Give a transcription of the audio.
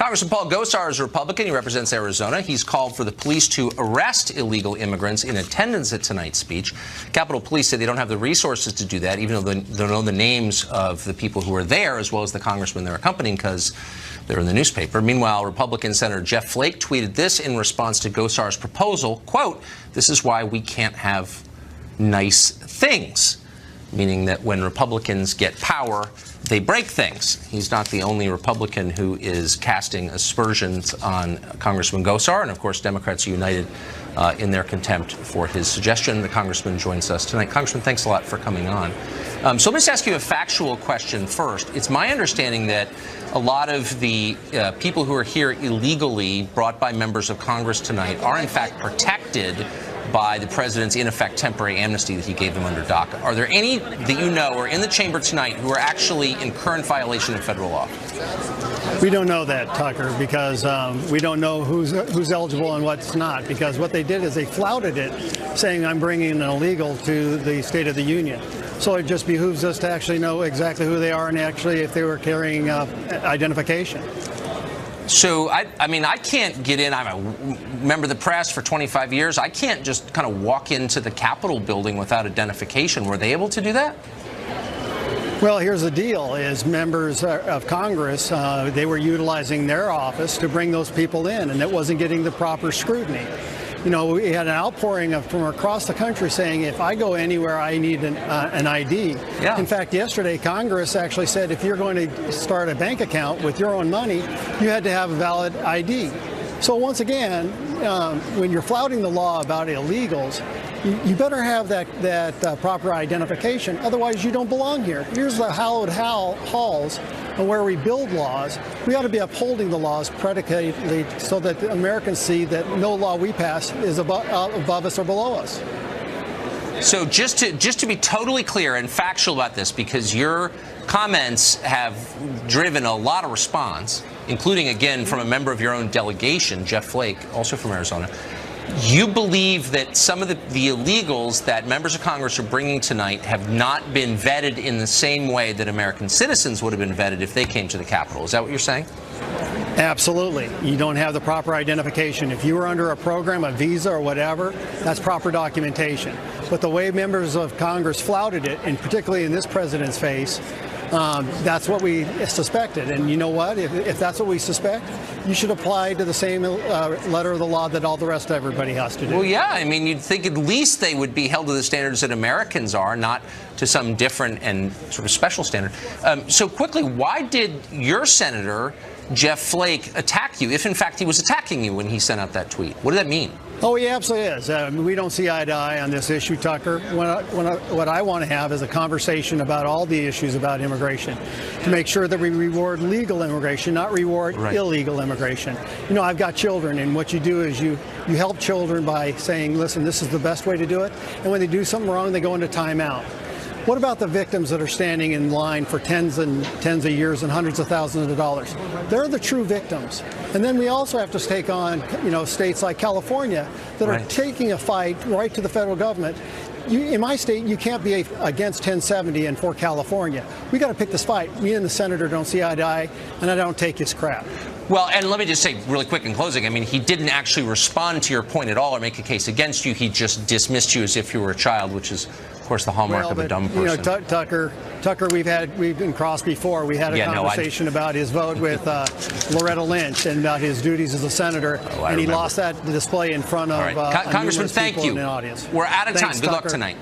Congressman Paul Gosar is a Republican. He represents Arizona. He's called for the police to arrest illegal immigrants in attendance at tonight's speech. Capitol Police say they don't have the resources to do that, even though they don't know the names of the people who are there, as well as the congressman they're accompanying, because they're in the newspaper. Meanwhile, Republican Senator Jeff Flake tweeted this in response to Gosar's proposal, quote, "This is why we can't have nice things," meaning that when Republicans get power, they break things. He's not the only Republican who is casting aspersions on Congressman Gosar, and of course Democrats are united in their contempt for his suggestion. The congressman joins us tonight. Congressman, thanks a lot for coming on. So let me just ask you a factual question first. It's my understanding that a lot of the people who are here illegally, brought by members of Congress tonight, are in fact protected by the president's, in effect, temporary amnesty that he gave them under DACA. Are there any that you know are in the chamber tonight who are actually in current violation of federal law? We don't know that, Tucker, because we don't know who's eligible and what's not, because what they did is they flouted it, saying I'm bringing an illegal to the State of the Union. So it just behooves us to actually know exactly who they are and actually if they were carrying identification. So, I mean, I can't get in. I'm a member of the press for 25 years. I can't just kind of walk into the Capitol building without identification. Were they able to do that? Well, here's the deal, is members of Congress, they were utilizing their office to bring those people in, and it wasn't getting the proper scrutiny. You know, we had an outpouring from across the country saying, if I go anywhere, I need an ID. Yeah. In fact, yesterday, Congress actually said if you're going to start a bank account with your own money, you had to have a valid ID. So once again, when you're flouting the law about illegals, you better have that proper identification. Otherwise, you don't belong here. Here's the hallowed halls and where we build laws. We ought to be upholding the laws predicated so that Americans see that no law we pass is above us or below us. So just to be totally clear and factual about this, because your comments have driven a lot of response, including, again, from a member of your own delegation, Jeff Flake, also from Arizona. You believe that some of the illegals that members of Congress are bringing tonight have not been vetted in the same way that American citizens would have been vetted if they came to the Capitol. Is that what you're saying? Absolutely. You don't have the proper identification. If you were under a program, a visa or whatever, that's proper documentation. But the way members of Congress flouted it, and particularly in this president's face, that's what we suspected. And you know what? If that's what we suspect, you should apply to the same letter of the law that all the rest of everybody has to do. Well, yeah. I mean, you'd think at least they would be held to the standards that Americans are, not to some different and sort of special standard. So quickly, why did your senator, Jeff Flake, attack you, if in fact he was attacking you when he sent out that tweet? What did that mean? Oh, he absolutely is. We don't see eye to eye on this issue, Tucker. What I want to have is a conversation about all the issues about immigration, to make sure that we reward legal immigration, not reward illegal immigration. You know, I've got children, and what you do is you help children by saying, listen, this is the best way to do it, and when they do something wrong, they go into timeout. What about the victims that are standing in line for tens and tens of years and hundreds of thousands of dollars? They're the true victims. And then we also have to take on, states like California that are taking a fight right to the federal government. In my state, you can't be against 1070 and for California. We got to pick this fight. Me and the senator don't see eye to eye, and I don't take his crap. Well, and let me just say really quick in closing, I mean, he didn't actually respond to your point at all or make a case against you. He just dismissed you as if you were a child, which is, of course, the hallmark of a dumb person. You know, Tucker, we've been crossed before. We had a conversation about his vote with Loretta Lynch and about his duties as a senator, and he lost that display in front of Congressman, thank you. In the audience. We're out of time. Thanks, Good luck Tucker. tonight.